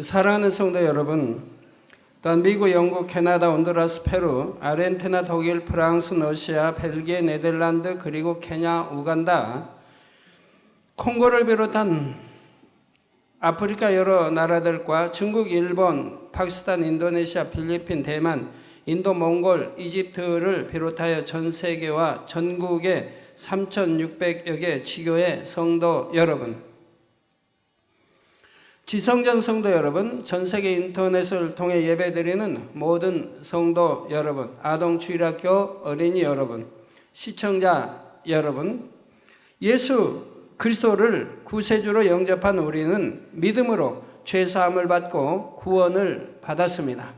사랑하는 성도 여러분, 또한 미국, 영국, 캐나다, 온두라스, 페루, 아르헨티나, 독일, 프랑스, 러시아, 벨기에, 네덜란드, 그리고 케냐, 우간다, 콩고를 비롯한 아프리카 여러 나라들과 중국, 일본, 파키스탄, 인도네시아, 필리핀, 대만, 인도, 몽골, 이집트를 비롯하여 전 세계와 전국의 3,600여 개 지교의 성도 여러분, 지성전 성도 여러분, 전 세계 인터넷을 통해 예배드리는 모든 성도 여러분, 아동주일학교 어린이 여러분, 시청자 여러분, 예수 그리스도를 구세주로 영접한 우리는 믿음으로 죄사함을 받고 구원을 받았습니다.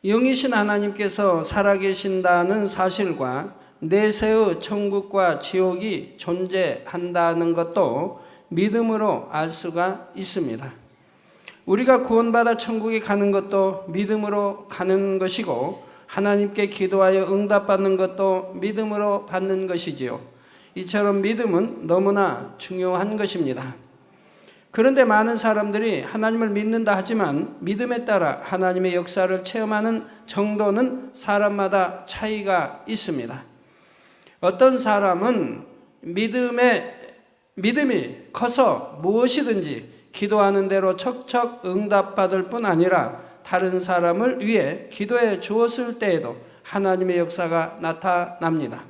영이신 하나님께서 살아계신다는 사실과 내세의 천국과 지옥이 존재한다는 것도 믿음으로 알 수가 있습니다. 우리가 구원받아 천국에 가는 것도 믿음으로 가는 것이고, 하나님께 기도하여 응답받는 것도 믿음으로 받는 것이지요. 이처럼 믿음은 너무나 중요한 것입니다. 그런데 많은 사람들이 하나님을 믿는다 하지만 믿음에 따라 하나님의 역사를 체험하는 정도는 사람마다 차이가 있습니다. 어떤 사람은 믿음이 커서 무엇이든지 기도하는 대로 척척 응답받을 뿐 아니라 다른 사람을 위해 기도해 주었을 때에도 하나님의 역사가 나타납니다.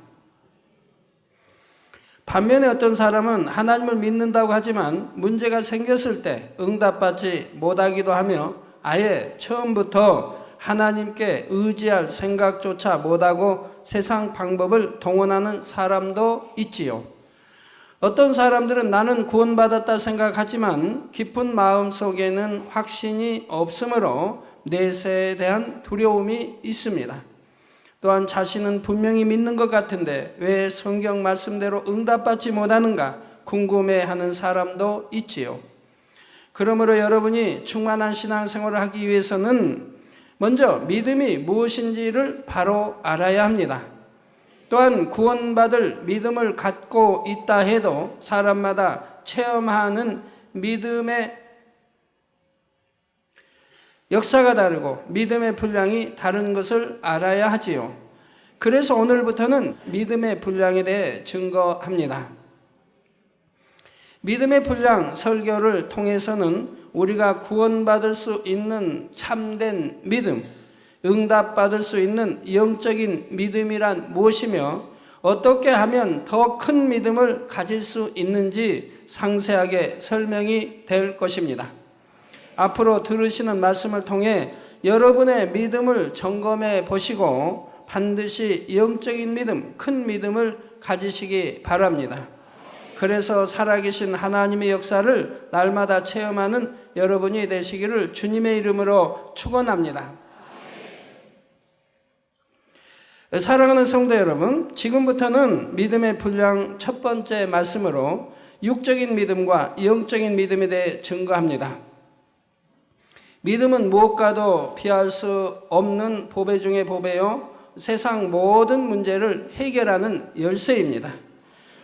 반면에 어떤 사람은 하나님을 믿는다고 하지만 문제가 생겼을 때 응답받지 못하기도 하며 아예 처음부터 하나님께 의지할 생각조차 못하고 세상 방법을 동원하는 사람도 있지요. 어떤 사람들은 나는 구원받았다 생각하지만 깊은 마음 속에는 확신이 없으므로 내세에 대한 두려움이 있습니다. 또한 자신은 분명히 믿는 것 같은데 왜 성경 말씀대로 응답받지 못하는가 궁금해하는 사람도 있지요. 그러므로 여러분이 충만한 신앙생활을 하기 위해서는 먼저 믿음이 무엇인지를 바로 알아야 합니다. 또한 구원받을 믿음을 갖고 있다 해도 사람마다 체험하는 믿음의 역사가 다르고 믿음의 분량이 다른 것을 알아야 하지요. 그래서 오늘부터는 믿음의 분량에 대해 증거합니다. 믿음의 분량 설교를 통해서는 우리가 구원받을 수 있는 참된 믿음, 응답받을 수 있는 영적인 믿음이란 무엇이며 어떻게 하면 더 큰 믿음을 가질 수 있는지 상세하게 설명이 될 것입니다. 앞으로 들으시는 말씀을 통해 여러분의 믿음을 점검해 보시고 반드시 영적인 믿음, 큰 믿음을 가지시기 바랍니다. 그래서 살아계신 하나님의 역사를 날마다 체험하는 여러분이 되시기를 주님의 이름으로 축원합니다. 사랑하는 성도 여러분, 지금부터는 믿음의 분량 첫 번째 말씀으로 육적인 믿음과 영적인 믿음에 대해 증거합니다. 믿음은 무엇과도 피할 수 없는 보배 중의 보배요, 세상 모든 문제를 해결하는 열쇠입니다.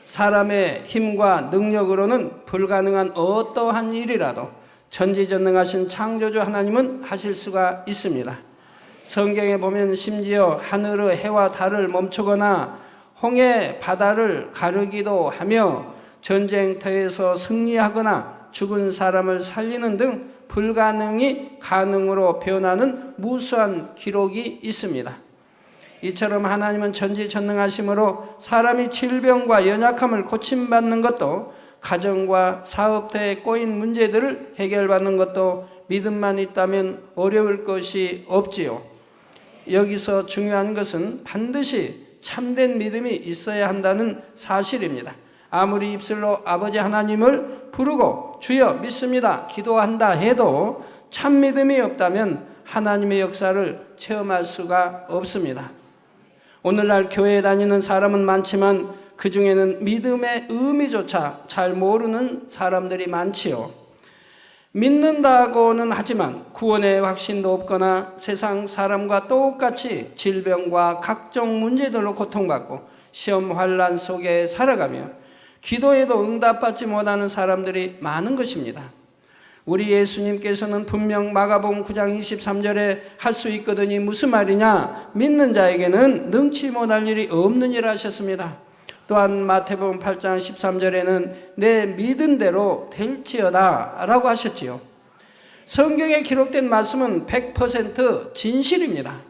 사람의 힘과 능력으로는 불가능한 어떠한 일이라도 전지전능하신 창조주 하나님은 하실 수가 있습니다. 성경에 보면 심지어 하늘의 해와 달을 멈추거나 홍해 바다를 가르기도 하며 전쟁터에서 승리하거나 죽은 사람을 살리는 등 불가능이 가능으로 변하는 무수한 기록이 있습니다. 이처럼 하나님은 전지전능하심으로 사람이 질병과 연약함을 고침받는 것도, 가정과 사업터에 꼬인 문제들을 해결받는 것도 믿음만 있다면 어려울 것이 없지요. 여기서 중요한 것은 반드시 참된 믿음이 있어야 한다는 사실입니다. 아무리 입술로 아버지 하나님을 부르고 주여 믿습니다 기도한다 해도 참 믿음이 없다면 하나님의 역사를 체험할 수가 없습니다. 오늘날 교회에 다니는 사람은 많지만 그 중에는 믿음의 의미조차 잘 모르는 사람들이 많지요. 믿는다고는 하지만 구원의 확신도 없거나 세상 사람과 똑같이 질병과 각종 문제들로 고통받고 시험 환난 속에 살아가며 기도에도 응답받지 못하는 사람들이 많은 것입니다. 우리 예수님께서는 분명 마가복음 9장 23절에 할 수 있거든이 무슨 말이냐? 믿는 자에게는 능치 못할 일이 없느니라 하셨습니다. 또한 마태복음 8장 13절에는 내 믿은 대로 될지어다 라고 하셨지요. 성경에 기록된 말씀은 100% 진실입니다.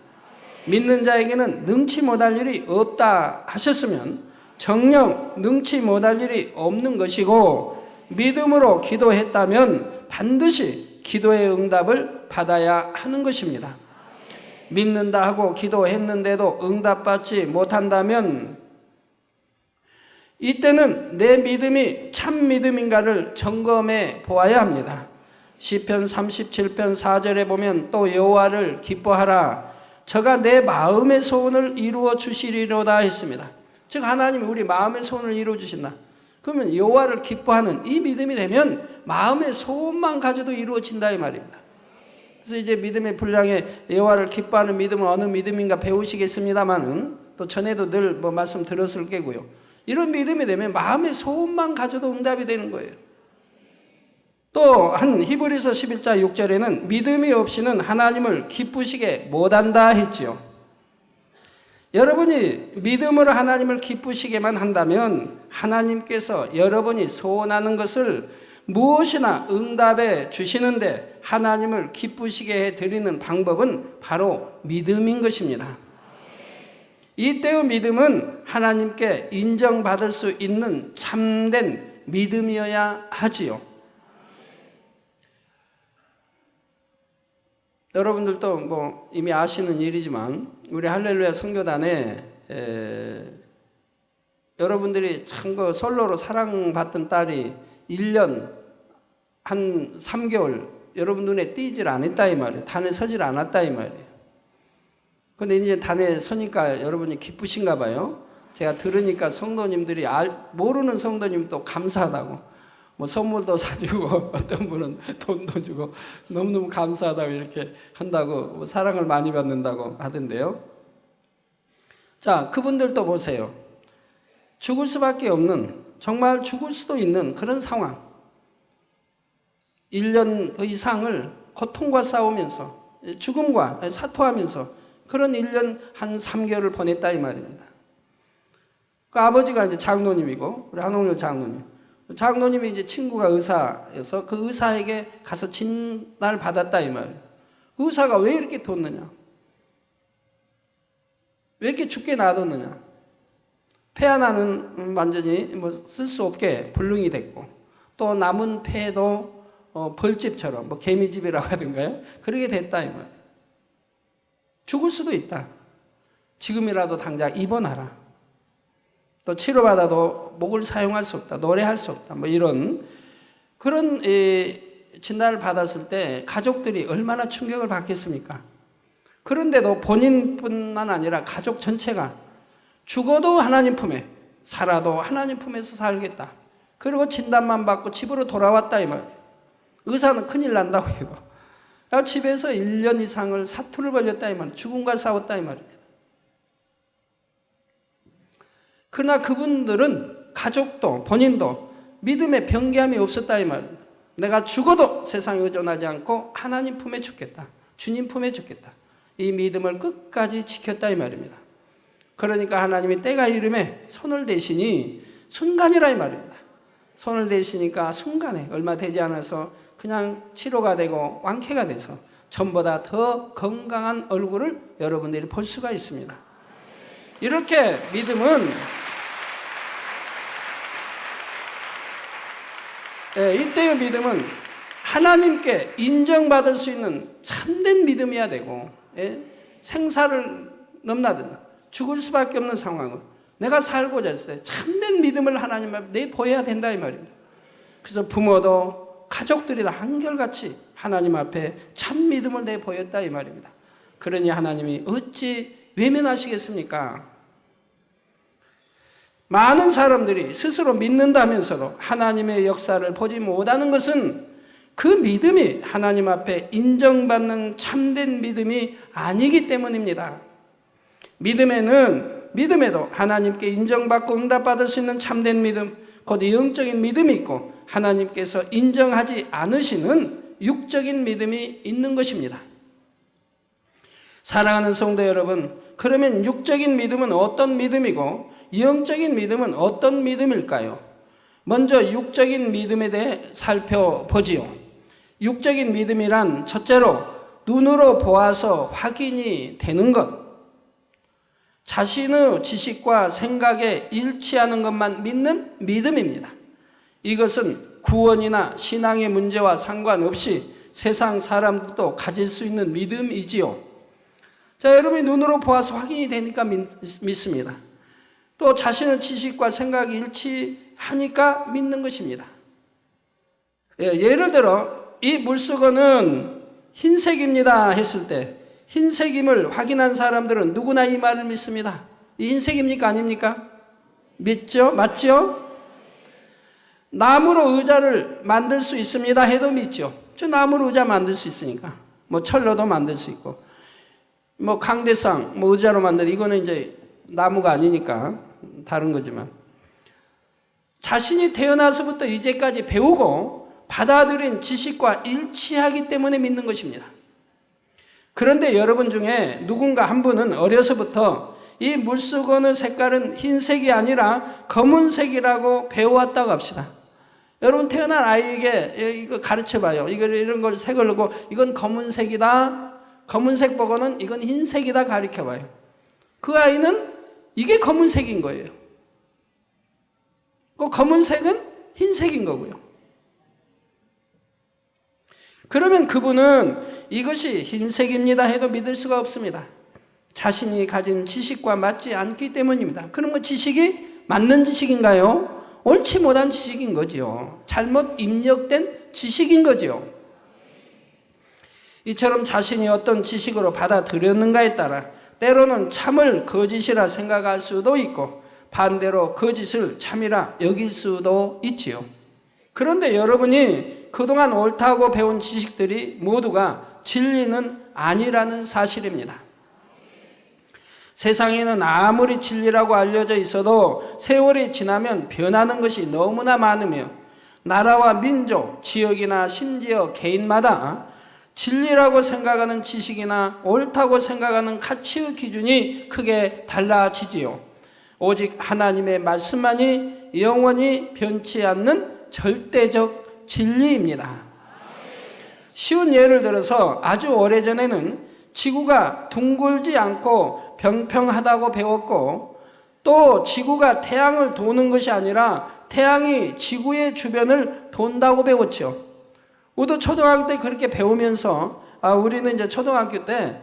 믿는 자에게는 능치 못할 일이 없다 하셨으면 정녕 능치 못할 일이 없는 것이고, 믿음으로 기도했다면 반드시 기도의 응답을 받아야 하는 것입니다. 믿는다 하고 기도했는데도 응답받지 못한다면 이때는 내 믿음이 참 믿음인가를 점검해 보아야 합니다. 시편 37편 4절에 보면 또 여호와를 기뻐하라, 저가 내 마음의 소원을 이루어 주시리로다 했습니다. 즉 하나님이 우리 마음의 소원을 이루어 주신다. 그러면 여호와를 기뻐하는 이 믿음이 되면 마음의 소원만 가져도 이루어진다 이 말입니다. 그래서 이제 믿음의 분량에 여호와를 기뻐하는 믿음은 어느 믿음인가 배우시겠습니다만은, 또 전에도 늘 말씀 들었을 게고요. 이런 믿음이 되면 마음의 소원만 가져도 응답이 되는 거예요. 또 한 히브리서 11장 6절에는 믿음이 없이는 하나님을 기쁘시게 못한다 했지요. 여러분이 믿음으로 하나님을 기쁘시게만 한다면 하나님께서 여러분이 소원하는 것을 무엇이나 응답해 주시는데, 하나님을 기쁘시게 해드리는 방법은 바로 믿음인 것입니다. 이때의 믿음은 하나님께 인정받을 수 있는 참된 믿음이어야 하지요. 여러분들도 이미 아시는 일이지만 우리 할렐루야 선교단에 여러분들이 참 솔로로 사랑받던 딸이 1년 한 3개월 여러분 눈에 띄질 않았다 이 말이에요. 단에 서질 않았다 이 말이에요. 근데 이제 단에 서니까 여러분이 기쁘신가 봐요. 제가 들으니까 성도님들이 모르는 성도님도 감사하다고, 선물도 사주고 어떤 분은 돈도 주고 너무너무 감사하다고 이렇게 한다고, 사랑을 많이 받는다고 하던데요. 자, 그분들도 보세요. 죽을 수밖에 없는, 정말 죽을 수도 있는 그런 상황, 1년 그 이상을 고통과 싸우면서 죽음과 사토하면서 그런 1년 한 3개월을 보냈다 이 말입니다. 그 아버지가 이제 장로님이고 우리 한홍열 장로님이 이제 친구가 의사여서 그 의사에게 가서 진단을 받았다 이 말이에요. 그 의사가 왜 이렇게 뒀느냐? 왜 이렇게 죽게 놔뒀느냐? 폐 하나는 완전히 쓸 수 없게 불능이 됐고, 또 남은 폐도 벌집처럼 개미집이라고 하던가요? 그렇게 됐다 이 말이에요. 죽을 수도 있다. 지금이라도 당장 입원하라. 또 치료받아도 목을 사용할 수 없다. 노래할 수 없다. 이런 그런 진단을 받았을 때 가족들이 얼마나 충격을 받겠습니까? 그런데도 본인뿐만 아니라 가족 전체가 죽어도 하나님 품에, 살아도 하나님 품에서 살겠다. 그리고 진단만 받고 집으로 돌아왔다 이 말이에요. 의사는 큰일 난다고 이거. 집에서 1년 이상을 사투를 벌였다 이 말이에요. 죽음과 싸웠다 이 말이에요. 그러나 그분들은 가족도 본인도 믿음의 변개함이 없었다 이 말이에요. 내가 죽어도 세상에 의존하지 않고 하나님 품에 죽겠다. 주님 품에 죽겠다. 이 믿음을 끝까지 지켰다 이 말입니다. 그러니까 하나님이 때가 이름에 손을 대시니 순간이라 이 말입니다. 손을 대시니까 순간에 얼마 되지 않아서 그냥 치료가 되고 완쾌가 돼서 전보다 더 건강한 얼굴을 여러분들이 볼 수가 있습니다. 이렇게 믿음은 이때의 믿음은 하나님께 인정받을 수 있는 참된 믿음이어야 되고, 생사를 넘나드는 죽을 수밖에 없는 상황을 내가 살고자 했어요. 참된 믿음을 하나님 앞에 내보여야 된다 이 말입니다. 그래서 부모도 가족들이 다 한결같이 하나님 앞에 참 믿음을 내보였다 이 말입니다. 그러니 하나님이 어찌 외면하시겠습니까? 많은 사람들이 스스로 믿는다면서도 하나님의 역사를 보지 못하는 것은 그 믿음이 하나님 앞에 인정받는 참된 믿음이 아니기 때문입니다. 믿음에도 하나님께 인정받고 응답받을 수 있는 참된 믿음, 곧 영적인 믿음이 있고, 하나님께서 인정하지 않으시는 육적인 믿음이 있는 것입니다. 사랑하는 성도 여러분, 그러면 육적인 믿음은 어떤 믿음이고 영적인 믿음은 어떤 믿음일까요? 먼저 육적인 믿음에 대해 살펴보지요. 육적인 믿음이란 첫째로 눈으로 보아서 확인이 되는 것, 자신의 지식과 생각에 일치하는 것만 믿는 믿음입니다. 이것은 구원이나 신앙의 문제와 상관없이 세상 사람들도 가질 수 있는 믿음이지요. 자, 여러분이 눈으로 보아서 확인이 되니까 믿습니다. 또 자신의 지식과 생각이 일치하니까 믿는 것입니다. 예를 들어 이 물수건은 흰색입니다 했을 때 흰색임을 확인한 사람들은 누구나 이 말을 믿습니다. 이 흰색입니까 아닙니까? 믿죠? 맞죠? 나무로 의자를 만들 수 있습니다 해도 믿죠. 저 나무로 의자 만들 수 있으니까. 뭐 철로도 만들 수 있고 뭐 강대상 뭐 의자로 만든 이거는 이제 나무가 아니니까 다른 거지만 자신이 태어나서부터 이제까지 배우고 받아들인 지식과 일치하기 때문에 믿는 것입니다. 그런데 여러분 중에 누군가 한 분은 어려서부터 이 물수건의 색깔은 흰색이 아니라 검은색이라고 배워왔다고 합시다. 여러분 태어난 아이에게 이거 가르쳐봐요. 이런 걸 색을 넣고 이건 검은색이다. 검은색 보고는 이건 흰색이다 가르쳐봐요. 그 아이는 이게 검은색인 거예요. 그 검은색은 흰색인 거고요. 그러면 그분은 이것이 흰색입니다 해도 믿을 수가 없습니다. 자신이 가진 지식과 맞지 않기 때문입니다. 그럼 그 지식이 맞는 지식인가요? 옳지 못한 지식인 거지요. 잘못 입력된 지식인 거지요. 이처럼 자신이 어떤 지식으로 받아들였는가에 따라 때로는 참을 거짓이라 생각할 수도 있고 반대로 거짓을 참이라 여길 수도 있지요. 그런데 여러분이 그동안 옳다고 배운 지식들이 모두가 진리는 아니라는 사실입니다. 세상에는 아무리 진리라고 알려져 있어도 세월이 지나면 변하는 것이 너무나 많으며 나라와 민족, 지역이나 심지어 개인마다 진리라고 생각하는 지식이나 옳다고 생각하는 가치의 기준이 크게 달라지지요. 오직 하나님의 말씀만이 영원히 변치 않는 절대적 진리입니다. 쉬운 예를 들어서 아주 오래전에는 지구가 둥글지 않고 평평하다고 배웠고 또 지구가 태양을 도는 것이 아니라 태양이 지구의 주변을 돈다고 배웠죠. 우리도 초등학교 때 그렇게 배우면서 우리는 이제 초등학교 때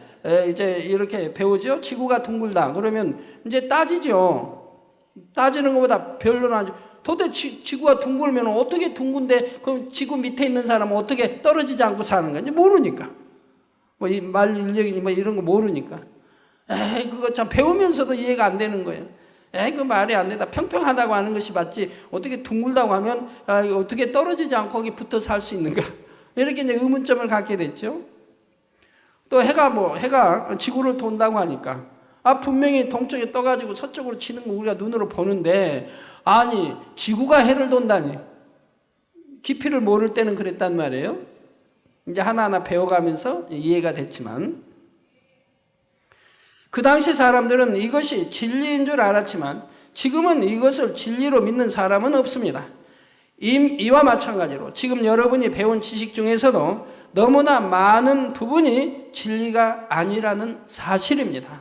이제 이렇게 배우죠. 지구가 둥글다. 그러면 이제 따지죠. 따지는 것보다 별로는 아주 도대체 지구가 둥글면 어떻게 둥근데 그럼 지구 밑에 있는 사람은 어떻게 떨어지지 않고 사는 건지 모르니까. 뭐 이 말 인력이니 뭐 이런 거 모르니까. 그거 참 배우면서도 이해가 안 되는 거예요. 그 말이 안 된다. 평평하다고 하는 것이 맞지. 어떻게 둥글다고 하면 어떻게 떨어지지 않고 거기 붙어 살 수 있는가. 이렇게 이제 의문점을 갖게 됐죠. 또 해가 지구를 돈다고 하니까 분명히 동쪽에 떠가지고 서쪽으로 치는 거 우리가 눈으로 보는데 아니 지구가 해를 돈다니. 깊이를 모를 때는 그랬단 말이에요. 이제 하나하나 배워가면서 이해가 됐지만 그 당시 사람들은 이것이 진리인 줄 알았지만 지금은 이것을 진리로 믿는 사람은 없습니다. 이와 마찬가지로 지금 여러분이 배운 지식 중에서도 너무나 많은 부분이 진리가 아니라는 사실입니다.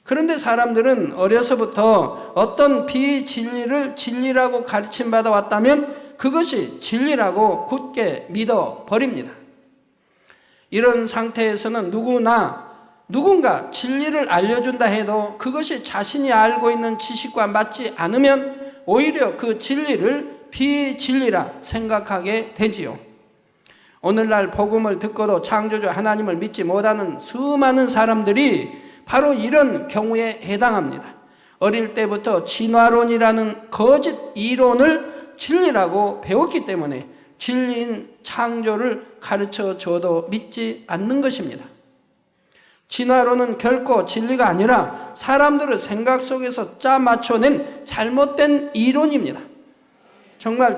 그런데 사람들은 어려서부터 어떤 비진리를 진리라고 가르침받아 왔다면 그것이 진리라고 굳게 믿어버립니다. 이런 상태에서는 누군가 진리를 알려준다 해도 그것이 자신이 알고 있는 지식과 맞지 않으면 오히려 그 진리를 비진리라 생각하게 되지요. 오늘날 복음을 듣고도 창조주 하나님을 믿지 못하는 수많은 사람들이 바로 이런 경우에 해당합니다. 어릴 때부터 진화론이라는 거짓 이론을 진리라고 배웠기 때문에 진리인 창조를 가르쳐줘도 믿지 않는 것입니다. 진화론은 결코 진리가 아니라 사람들의 생각 속에서 짜 맞춰낸 잘못된 이론입니다. 정말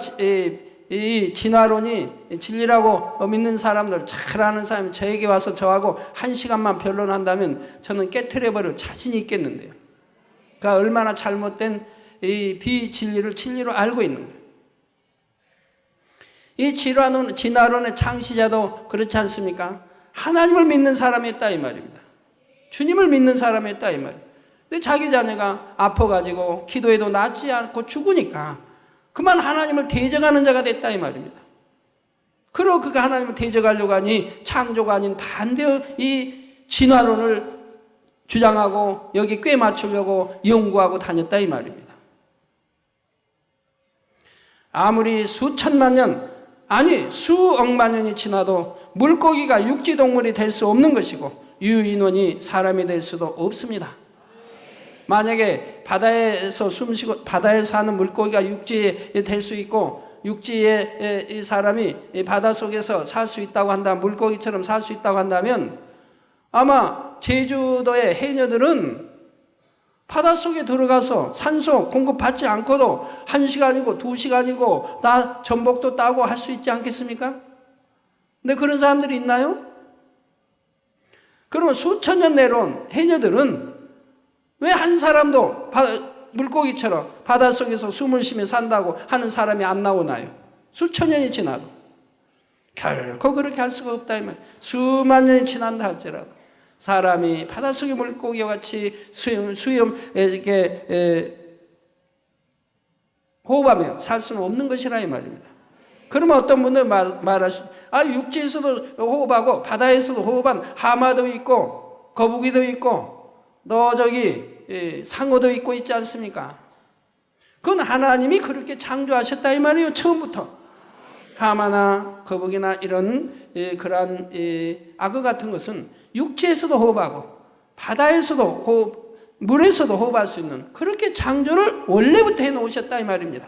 이 진화론이 진리라고 믿는 사람들, 잘 아는 사람이 저에게 와서 저하고 1시간만 변론한다면 저는 깨트려버릴 자신이 있겠는데요. 그러니까 얼마나 잘못된 이 비진리를 진리로 알고 있는 거예요. 이 진화론의 창시자도 그렇지 않습니까? 하나님을 믿는 사람이었다 이 말입니다. 주님을 믿는 사람이었다 이 말이에요. 근데 자기 자녀가 아파가지고 기도해도 낫지 않고 죽으니까 그만 하나님을 대적하는 자가 됐다 이 말입니다. 그러고 그가 하나님을 대적하려고 하니 창조가 아닌 반대의 이 진화론을 주장하고 여기 꽤 맞추려고 연구하고 다녔다 이 말입니다. 아무리 수천만 년, 아니 수억만 년이 지나도 물고기가 육지동물이 될 수 없는 것이고 유인원이 사람이 될 수도 없습니다. 만약에 바다에서 숨쉬고 바다에 사는 물고기가 육지에 될 수 있고 육지에 이 사람이 바다 속에서 살 수 있다고 한다면, 물고기처럼 살 수 있다고 한다면 아마 제주도의 해녀들은 바닷속에 들어가서 산소 공급받지 않고도 1시간이고 2시간이고 나 전복도 따고 할 수 있지 않겠습니까? 근데 그런 사람들이 있나요? 그러면 수천 년 내려온 해녀들은 왜 한 사람도 물고기처럼 바닷속에서 숨을 쉬며 산다고 하는 사람이 안 나오나요? 수천 년이 지나도. 결코 그렇게 할 수가 없다 이 말. 수만 년이 지난다 할지라도 사람이 바닷속의 물고기와 같이 호흡하며 살 수는 없는 것이라 이 말입니다. 그러면 어떤 분들 육지에서도 호흡하고 바다에서도 호흡한 하마도 있고 거북이도 있고 상어도 있고 있지 않습니까? 그건 하나님이 그렇게 창조하셨다 이 말이에요. 처음부터 하마나 거북이나 이런 그러한 악어 같은 것은 육지에서도 호흡하고 바다에서도 물에서도 호흡할 수 있는 그렇게 창조를 원래부터 해놓으셨다 이 말입니다.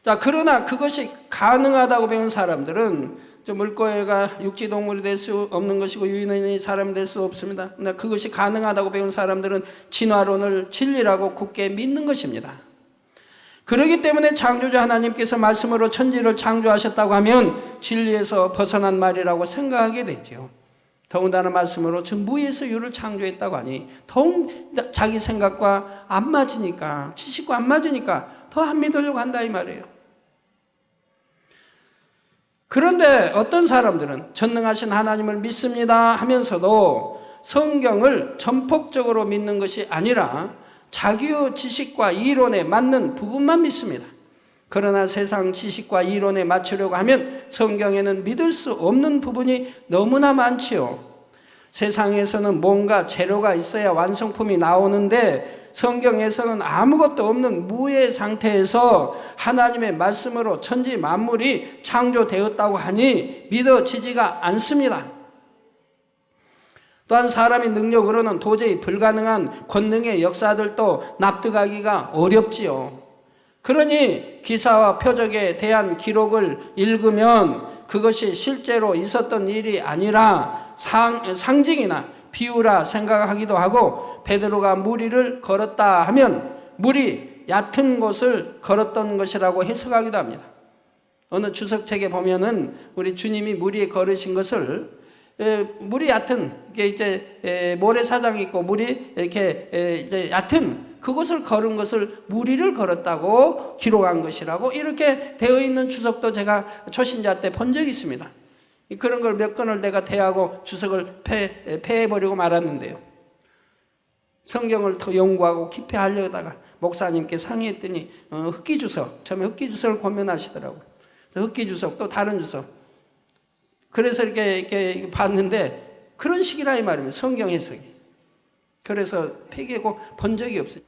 자, 그러나 그것이 가능하다고 배운 사람들은 물고기가 육지동물이 될 수 없는 것이고 유인원이 사람이 될 수 없습니다. 그러나 그것이 가능하다고 배운 사람들은 진화론을 진리라고 굳게 믿는 것입니다. 그렇기 때문에 창조자 하나님께서 말씀으로 천지를 창조하셨다고 하면 진리에서 벗어난 말이라고 생각하게 되죠. 더군다나 말씀으로 저 무에서 유를 창조했다고 하니 더욱 자기 생각과 안 맞으니까, 지식과 안 맞으니까 더 안 믿으려고 한다 이 말이에요. 그런데 어떤 사람들은 전능하신 하나님을 믿습니다 하면서도 성경을 전폭적으로 믿는 것이 아니라 자기의 지식과 이론에 맞는 부분만 믿습니다. 그러나 세상 지식과 이론에 맞추려고 하면 성경에는 믿을 수 없는 부분이 너무나 많지요. 세상에서는 뭔가 재료가 있어야 완성품이 나오는데 성경에서는 아무것도 없는 무의 상태에서 하나님의 말씀으로 천지 만물이 창조되었다고 하니 믿어지지가 않습니다. 또한 사람의 능력으로는 도저히 불가능한 권능의 역사들도 납득하기가 어렵지요. 그러니 기사와 표적에 대한 기록을 읽으면 그것이 실제로 있었던 일이 아니라 상징이나 비유라 생각하기도 하고, 베드로가 무리를 걸었다 하면 물이 얕은 곳을 걸었던 것이라고 해석하기도 합니다. 어느 주석책에 보면은 우리 주님이 무리에 걸으신 것을 물이 얕은 이게 이제 모래사장이 있고 물이 이렇게 이제 얕은 그곳을 걸은 것을 무리를 걸었다고 기록한 것이라고 이렇게 되어 있는 주석도 제가 초신자 때 본 적이 있습니다. 그런 걸 몇 건을 내가 대하고 주석을 폐해버리고 말았는데요. 성경을 더 연구하고 깊이 하려다가 목사님께 상의했더니 흑기주석, 처음에 흑기주석을 권면하시더라고요. 흑기주석 또 다른 주석. 그래서 이렇게 봤는데 그런 식이라 이 말입니다. 성경 해석이. 그래서 폐기하고 본 적이 없어요.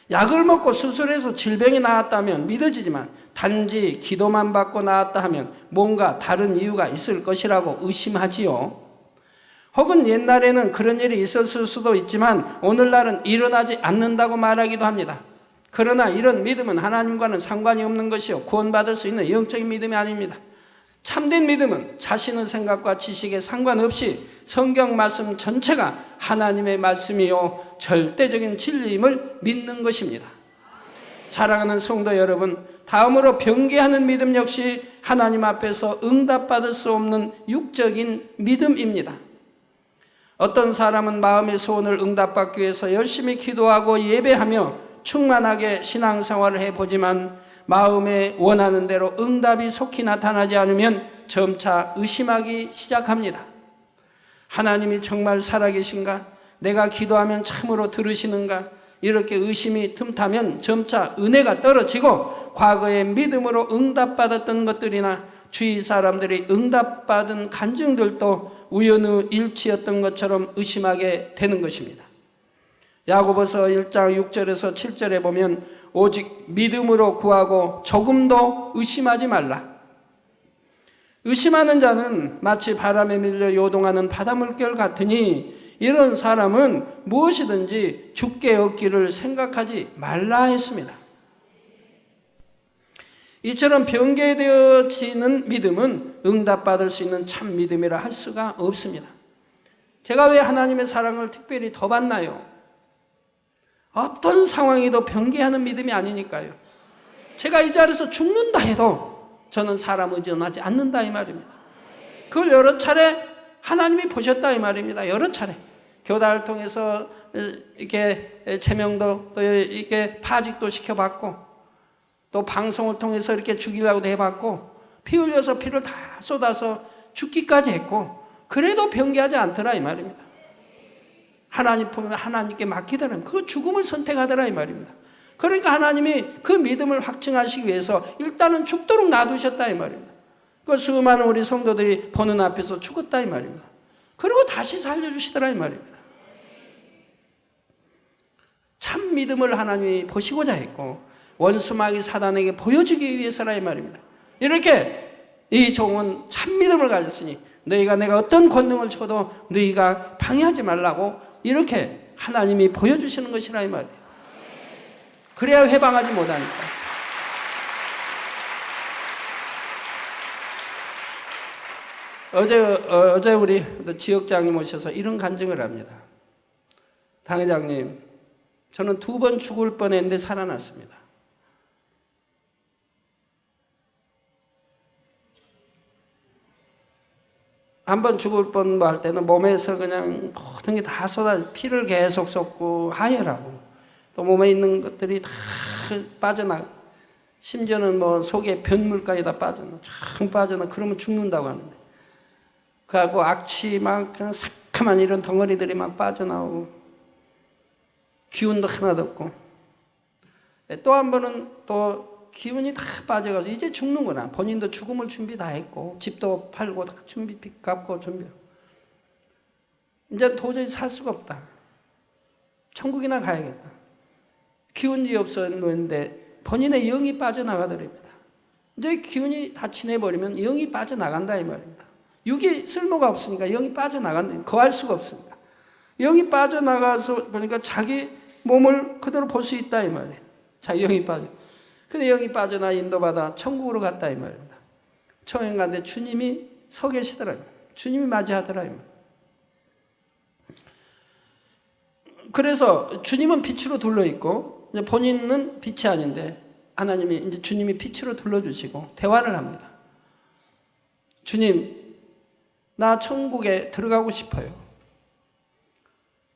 약을 먹고 수술해서 질병이 나았다면 믿어지지만 단지 기도만 받고 나았다 하면 뭔가 다른 이유가 있을 것이라고 의심하지요. 혹은 옛날에는 그런 일이 있었을 수도 있지만 오늘날은 일어나지 않는다고 말하기도 합니다. 그러나 이런 믿음은 하나님과는 상관이 없는 것이요 구원받을 수 있는 영적인 믿음이 아닙니다. 참된 믿음은 자신의 생각과 지식에 상관없이 성경 말씀 전체가 하나님의 말씀이요 절대적인 진리임을 믿는 것입니다. 사랑하는 성도 여러분, 다음으로 변개하는 믿음 역시 하나님 앞에서 응답받을 수 없는 육적인 믿음입니다. 어떤 사람은 마음의 소원을 응답받기 위해서 열심히 기도하고 예배하며 충만하게 신앙생활을 해보지만 마음에 원하는 대로 응답이 속히 나타나지 않으면 점차 의심하기 시작합니다. 하나님이 정말 살아계신가? 내가 기도하면 참으로 들으시는가? 이렇게 의심이 틈타면 점차 은혜가 떨어지고 과거의 믿음으로 응답받았던 것들이나 주위 사람들이 응답받은 간증들도 우연의 일치였던 것처럼 의심하게 되는 것입니다. 야고보서 1장 6절에서 7절에 보면 오직 믿음으로 구하고 조금도 의심하지 말라. 의심하는 자는 마치 바람에 밀려 요동하는 바닷물결 같으니 이런 사람은 무엇이든지 죽게 얻기를 생각하지 말라 했습니다. 이처럼 변개되어지는 믿음은 응답받을 수 있는 참 믿음이라 할 수가 없습니다. 제가 왜 하나님의 사랑을 특별히 더 받나요? 어떤 상황에도 변개하는 믿음이 아니니까요. 제가 이 자리에서 죽는다 해도 저는 사람 의존하지 않는다 이 말입니다. 그걸 여러 차례 하나님이 보셨다 이 말입니다. 여러 차례 교단을 통해서 이렇게 제명도 또 이렇게 파직도 시켜봤고 또 방송을 통해서 이렇게 죽이려고도 해봤고 피 흘려서 피를 다 쏟아서 죽기까지 했고 그래도 변개하지 않더라 이 말입니다. 하나님 품에 하나님께 맡기더라면 그 죽음을 선택하더라 이 말입니다. 그러니까 하나님이 그 믿음을 확증하시기 위해서 일단은 죽도록 놔두셨다 이 말입니다. 그 수많은 우리 성도들이 보는 앞에서 죽었다 이 말입니다. 그리고 다시 살려주시더라 이 말입니다. 참 믿음을 하나님이 보시고자 했고 원수마귀 사단에게 보여주기 위해서라 이 말입니다. 이렇게 이 종은 참 믿음을 가졌으니 너희가 내가 어떤 권능을 줘도 너희가 방해하지 말라고 이렇게 하나님이 보여주시는 것이라 이 말이에요. 그래야 해방하지 못하니까. 어제 우리 지역장님 오셔서 이런 간증을 합니다. 당회장님, 저는 2번 죽을 뻔했는데 살아났습니다. 한 번 죽을 뻔 할 때는 몸에서 그냥 모든 게 다 피를 계속 쏟고 하혈하고 또 몸에 있는 것들이 다 빠져나가. 심지어는 뭐 속에 변물까지 다 빠져나 그러면 죽는다고 하는데. 그하고 악취 막 그냥 새카만 이런 덩어리들이 막 빠져나오고 기운도 하나도 없고 또 한 번은 또 기운이 다 빠져가지고 이제 죽는구나. 본인도 죽음을 준비 다 했고 집도 팔고 다 준비 빚 갚고 준비. 이제 도저히 살 수가 없다. 천국이나 가야겠다. 기운이 없었는데 본인의 영이 빠져나가더랍니다. 이제 기운이 다 지내버리면 영이 빠져나간다 이 말입니다. 육이 쓸모가 없으니까 영이 빠져나간다. 거할 수가 없으니까. 영이 빠져나가서 보니까 자기 몸을 그대로 볼 수 있다 이 말이에요. 자기 영이 빠져. 근데 영이 빠져나 인도받아 천국으로 갔다 이 말입니다. 처음 갔는데 주님이 서 계시더라고요. 주님이 맞이하더라 이 말. 그래서 주님은 빛으로 둘러있고 본인은 빛이 아닌데 하나님이 이제 주님이 빛으로 둘러주시고 대화를 합니다. 주님, 나 천국에 들어가고 싶어요.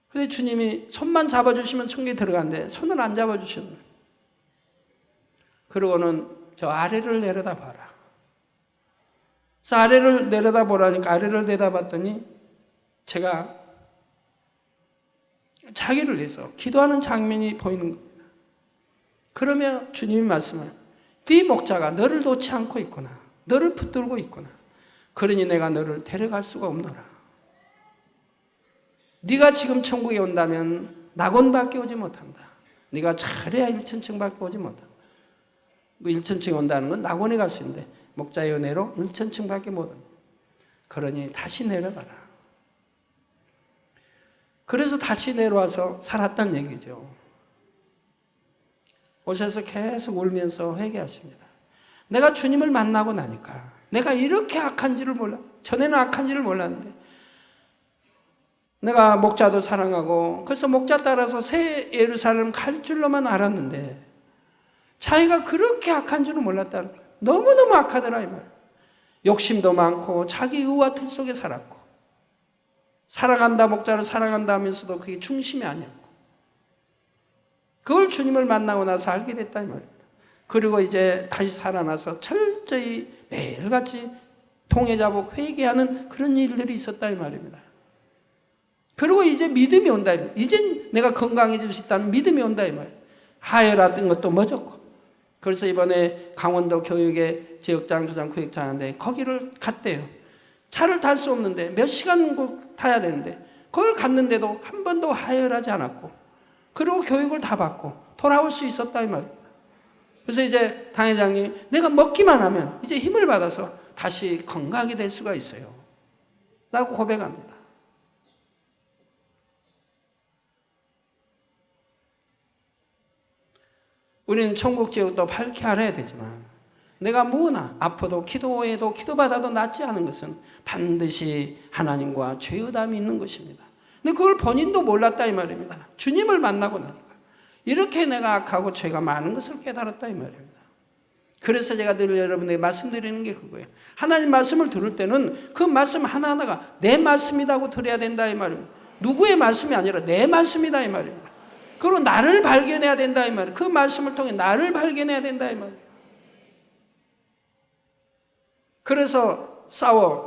근데 주님이 손만 잡아주시면 천국에 들어간대. 손을 안 잡아주시는. 그러고는 저 아래를 내려다봐라. 그래서 아래를 내려다보라니까 아래를 내다봤더니 제가 자기를 위해서 기도하는 장면이 보이는 겁니다. 그러면 주님이 말씀을 네 목자가 너를 놓지 않고 있구나. 너를 붙들고 있구나. 그러니 내가 너를 데려갈 수가 없노라. 네가 지금 천국에 온다면 낙원밖에 오지 못한다. 네가 잘해야 1천층밖에 오지 못한다. 1천층 온다는 건 낙원에 갈 수 있는데 목자의 은혜로 1천층밖에 못 온다. 그러니 다시 내려가라. 그래서 다시 내려와서 살았다는 얘기죠. 오셔서 계속 울면서 회개하십니다. 내가 주님을 만나고 나니까 내가 이렇게 악한지를 몰라. 전에는 악한지를 몰랐는데 내가 목자도 사랑하고 그래서 목자 따라서 새 예루살렘 갈 줄로만 알았는데 자기가 그렇게 악한 줄은 몰랐다는 거예요. 너무너무 악하더라 이 말이에요. 욕심도 많고 자기 의와 틀 속에 살았고, 살아간다 목자를 살아간다 하면서도 그게 중심이 아니었고, 그걸 주님을 만나고 나서 알게 됐다 이 말입니다. 그리고 이제 다시 살아나서 철저히 매일같이 통회자복 회개하는 그런 일들이 있었다 이 말입니다. 그리고 이제 믿음이 온다 이 말입니다. 이제 내가 건강해질 수 있다는 믿음이 온다 이 말이에요. 하혈했던 것도 멎었고. 그래서 이번에 강원도 교육에 지역장, 주장, 구역장 하는데 거기를 갔대요. 차를 탈 수 없는데 몇 시간 타야 되는데 그걸 갔는데도 한 번도 하혈하지 않았고, 그리고 교육을 다 받고 돌아올 수 있었다 이 말입니다. 그래서 이제 당회장님, 내가 먹기만 하면 이제 힘을 받아서 다시 건강하게 될 수가 있어요 라고 고백합니다. 우리는 천국 지옥도 밝게 알아야 되지만, 내가 뭐나 아파도 기도해도 기도받아도 낫지 않은 것은 반드시 하나님과 죄의담이 있는 것입니다. 근데 그걸 본인도 몰랐다 이 말입니다. 주님을 만나고 나니까 이렇게 내가 악하고 죄가 많은 것을 깨달았다 이 말입니다. 그래서 제가 늘 여러분에게 말씀드리는 게 그거예요. 하나님 말씀을 들을 때는 그 말씀 하나하나가 내 말씀이라고 들어야 된다 이 말입니다. 누구의 말씀이 아니라 내 말씀이다 이 말입니다. 그리고 나를 발견해야 된다 이 말이에요. 그 말씀을 통해 나를 발견해야 된다 이 말이에요. 그래서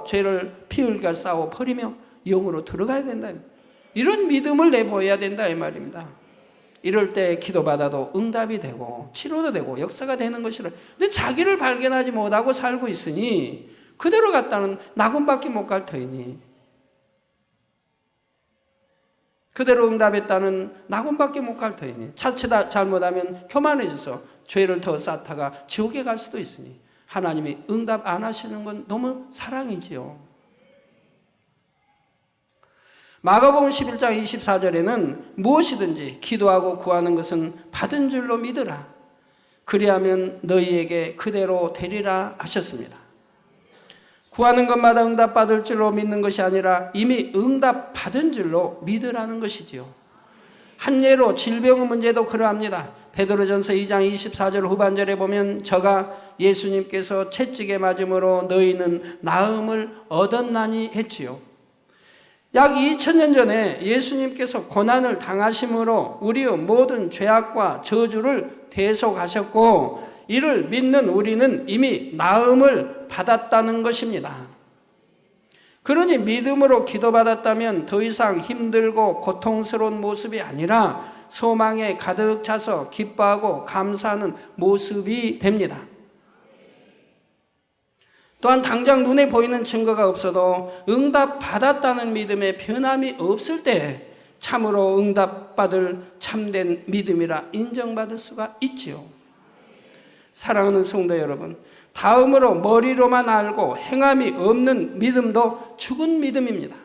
죄를 피 흘겨 싸워 버리며 영으로 들어가야 된다 이 말이에요. 이런 믿음을 내보여야 된다 이 말입니다. 이럴 때 기도받아도 응답이 되고 치료도 되고 역사가 되는 것이라. 근데 자기를 발견하지 못하고 살고 있으니 그대로 갔다는 낙원밖에 못 갈 터이니, 그대로 응답했다는 낙원밖에 못 갈 터이니, 차치다 잘못하면 교만해져서 죄를 더 쌓다가 지옥에 갈 수도 있으니, 하나님이 응답 안 하시는 건 너무 사랑이지요. 마가복음 11장 24절에는 무엇이든지 기도하고 구하는 것은 받은 줄로 믿으라. 그리하면 너희에게 그대로 되리라 하셨습니다. 구하는 것마다 응답받을 줄로 믿는 것이 아니라 이미 응답받은 줄로 믿으라는 것이지요. 한 예로 질병의 문제도 그러합니다. 베드로전서 2장 24절 후반절에 보면 저가 예수님께서 채찍에 맞음으로 너희는 나음을 얻었나니 했지요. 약 2000년 전에 예수님께서 고난을 당하심으로 우리의 모든 죄악과 저주를 대속하셨고, 이를 믿는 우리는 이미 나음을 받았다는 것입니다. 그러니 믿음으로 기도받았다면 더 이상 힘들고 고통스러운 모습이 아니라 소망에 가득 차서 기뻐하고 감사하는 모습이 됩니다. 또한 당장 눈에 보이는 증거가 없어도 응답받았다는 믿음에 변함이 없을 때 참으로 응답받을 참된 믿음이라 인정받을 수가 있지요. 사랑하는 성도 여러분, 다음으로 머리로만 알고 행함이 없는 믿음도 죽은 믿음입니다.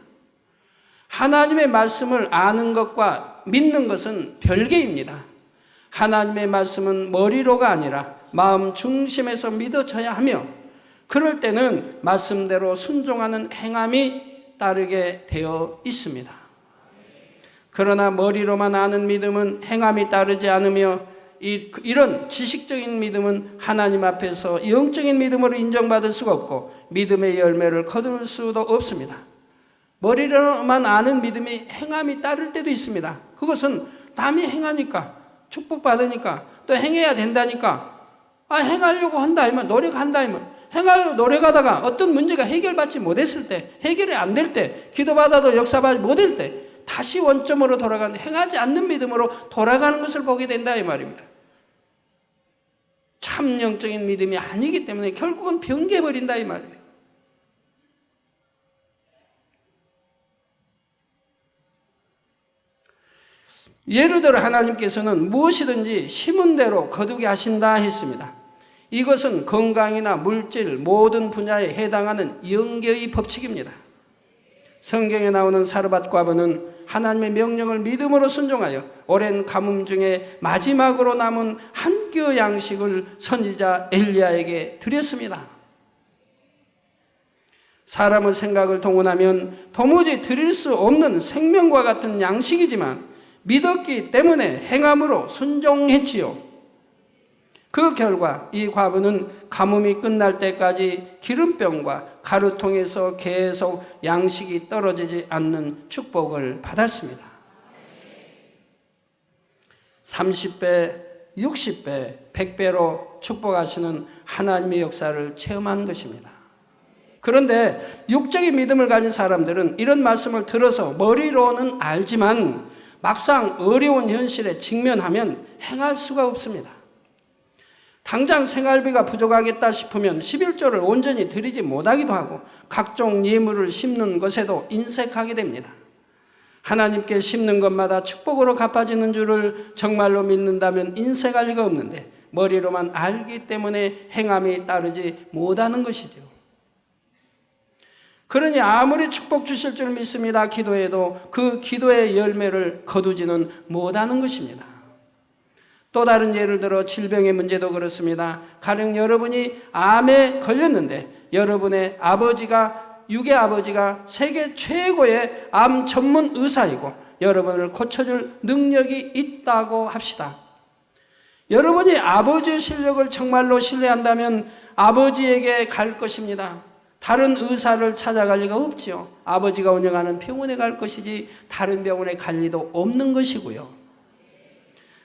하나님의 말씀을 아는 것과 믿는 것은 별개입니다. 하나님의 말씀은 머리로가 아니라 마음 중심에서 믿어져야 하며, 그럴 때는 말씀대로 순종하는 행함이 따르게 되어 있습니다. 그러나 머리로만 아는 믿음은 행함이 따르지 않으며, 이런 지식적인 믿음은 하나님 앞에서 영적인 믿음으로 인정받을 수가 없고 믿음의 열매를 거둘 수도 없습니다. 머리로만 아는 믿음이 행함이 따를 때도 있습니다. 그것은 남이 행하니까, 축복받으니까, 또 행해야 된다니까, 행하려고 한다 이면 노력한다 이면, 행하려고 노력하다가 어떤 문제가 해결받지 못했을 때, 해결이 안 될 때, 기도받아도 역사받지 못할 때 다시 원점으로 돌아가는, 행하지 않는 믿음으로 돌아가는 것을 보게 된다 이 말입니다. 참 영적인 믿음이 아니기 때문에 결국은 변개해버린다 이 말이에요. 예를 들어 하나님께서는 무엇이든지 심은 대로 거두게 하신다 했습니다. 이것은 건강이나 물질 모든 분야에 해당하는 영계의 법칙입니다. 성경에 나오는 사르밧 과부는 하나님의 명령을 믿음으로 순종하여 오랜 가뭄 중에 마지막으로 남은 한 끼의 양식을 선지자 엘리야에게 드렸습니다. 사람의 생각을 동원하면 도무지 드릴 수 없는 생명과 같은 양식이지만 믿었기 때문에 행함으로 순종했지요. 그 결과 이 과부는 가뭄이 끝날 때까지 기름병과 가루통에서 계속 양식이 떨어지지 않는 축복을 받았습니다. 30배, 60배, 100배로 축복하시는 하나님의 역사를 체험한 것입니다. 그런데 육적인 믿음을 가진 사람들은 이런 말씀을 들어서 머리로는 알지만 막상 어려운 현실에 직면하면 행할 수가 없습니다. 당장 생활비가 부족하겠다 싶으면 11조를 온전히 드리지 못하기도 하고 각종 예물을 심는 것에도 인색하게 됩니다. 하나님께 심는 것마다 축복으로 갚아지는 줄을 정말로 믿는다면 인색할 리가 없는데 머리로만 알기 때문에 행함이 따르지 못하는 것이죠. 그러니 아무리 축복 주실 줄 믿습니다 기도해도 그 기도의 열매를 거두지는 못하는 것입니다. 또 다른 예를 들어 질병의 문제도 그렇습니다. 가령 여러분이 암에 걸렸는데 여러분의 아버지가 육의 아버지가 세계 최고의 암 전문 의사이고 여러분을 고쳐줄 능력이 있다고 합시다. 여러분이 아버지의 실력을 정말로 신뢰한다면 아버지에게 갈 것입니다. 다른 의사를 찾아갈 리가 없지요. 아버지가 운영하는 병원에 갈 것이지 다른 병원에 갈 리도 없는 것이고요.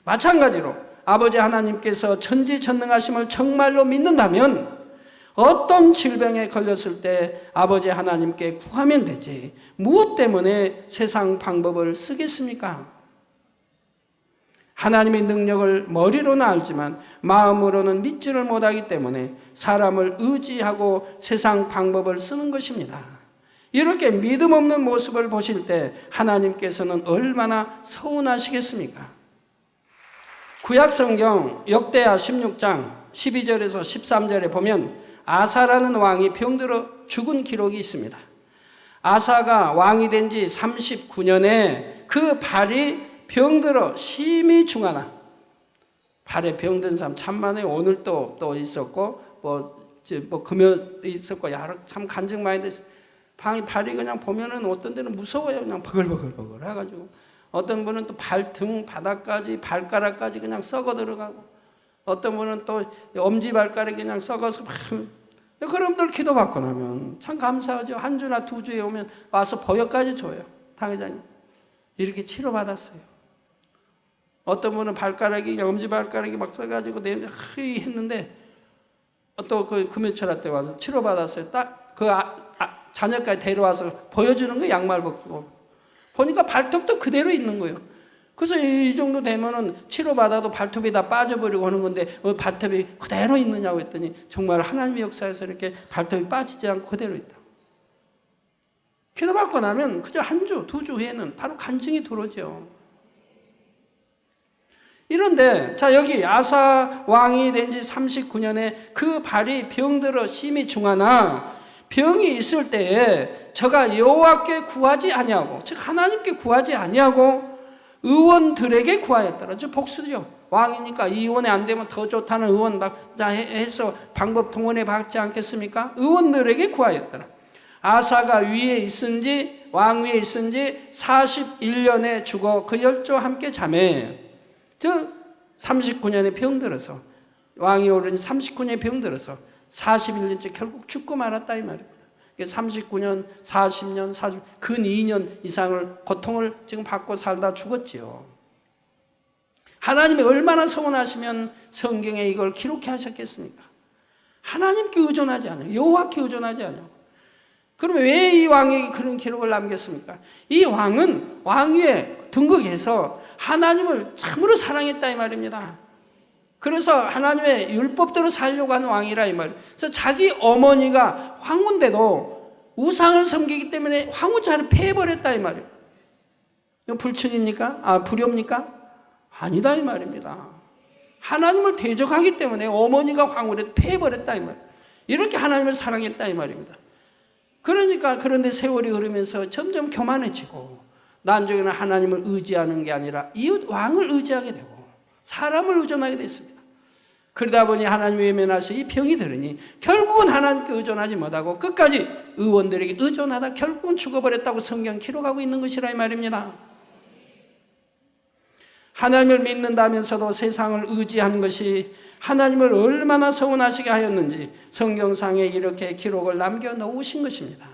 마찬가지로 아버지 하나님께서 천지전능하심을 정말로 믿는다면 어떤 질병에 걸렸을 때 아버지 하나님께 구하면 되지 무엇 때문에 세상 방법을 쓰겠습니까? 하나님의 능력을 머리로는 알지만 마음으로는 믿지를 못하기 때문에 사람을 의지하고 세상 방법을 쓰는 것입니다. 이렇게 믿음 없는 모습을 보실 때 하나님께서는 얼마나 서운하시겠습니까? 구약성경 역대하 16장 12절에서 13절에 보면 아사라는 왕이 병들어 죽은 기록이 있습니다. 아사가 왕이 된 지 39년에 그 발이 병들어 심히 중하나, 발에 병든 사람 참 많아요. 오늘 또 있었고 금요 있었고 참 간증 많이 됐어요. 발이 그냥 보면은 어떤 데는 무서워요. 그냥 버글버글 해가지고 어떤 분은 또 발등 바닥까지 발가락까지 그냥 썩어 들어가고 어떤 분은 또 엄지발가락이 그냥 썩어서 막 그런 분들 기도받고 나면 참 감사하죠. 한 주나 두 주에 오면 와서 보여까지 줘요. 당회장님 이렇게 치료받았어요. 어떤 분은 발가락이 엄지발가락이 막 썩어가지고 했는데 또 그 금요철화 때 와서 치료받았어요. 딱 그 자녀까지 데려와서 보여주는 거 양말 벗기고 보니까 발톱도 그대로 있는 거예요. 그래서 이 정도 되면은 치료받아도 발톱이 다 빠져버리고 하는 건데 발톱이 그대로 있느냐고 했더니 정말 하나님의 역사에서 이렇게 발톱이 빠지지 않고 그대로 있다. 기도받고 나면 그저 한 주, 두 주 후에는 바로 간증이 들어오죠. 이런데 자 여기 아사 왕이 된 지 39년에 그 발이 병들어 심히 중하나 병이 있을 때에 저가 여호와께 구하지 아니하고 즉 하나님께 구하지 아니하고 의원들에게 구하였더라. 저 복수죠. 왕이니까 이 의원이 안 되면 더 좋다는 의원 막 해서 방법 동원해 받지 않겠습니까? 의원들에게 구하였더라. 아사가 위에 있은지 왕 위에 있은지 41년에 죽어 그 열조 함께 잠에 즉 39년에 병들어서 왕이 오른 39년에 병들어서 41년째 결국 죽고 말았다 이 말입니다. 39년, 40년, 40, 근 2년 이상을 고통을 지금 받고 살다 죽었지요. 하나님이 얼마나 서운하시면 성경에 이걸 기록해 하셨겠습니까? 하나님께 의존하지 않아요. 여호와께 의존하지 않아요. 그러면 왜 이 왕에게 그런 기록을 남겼습니까? 이 왕은 왕위에 등극해서 하나님을 참으로 사랑했다 이 말입니다. 그래서 하나님의 율법대로 살려고 하는 왕이라 이 말이에요. 그래서 자기 어머니가 황후인데도 우상을 섬기기 때문에 황후 자리를 패해버렸다 이 말이에요. 이거 불춘입니까? 불효입니까? 아니다 이 말입니다. 하나님을 대적하기 때문에 어머니가 황후를 패해버렸다 이 말이에요. 이렇게 하나님을 사랑했다 이 말입니다. 그러니까 그런데 세월이 흐르면서 점점 교만해지고 나중에는 하나님을 의지하는 게 아니라 이웃 왕을 의지하게 되고 사람을 의존하게 됐습니다. 그러다 보니 하나님 외면하셔 이 병이 들으니 결국은 하나님께 의존하지 못하고 끝까지 의원들에게 의존하다 결국은 죽어버렸다고 성경 기록하고 있는 것이라 이 말입니다. 하나님을 믿는다면서도 세상을 의지한 것이 하나님을 얼마나 서운하시게 하였는지 성경상에 이렇게 기록을 남겨놓으신 것입니다.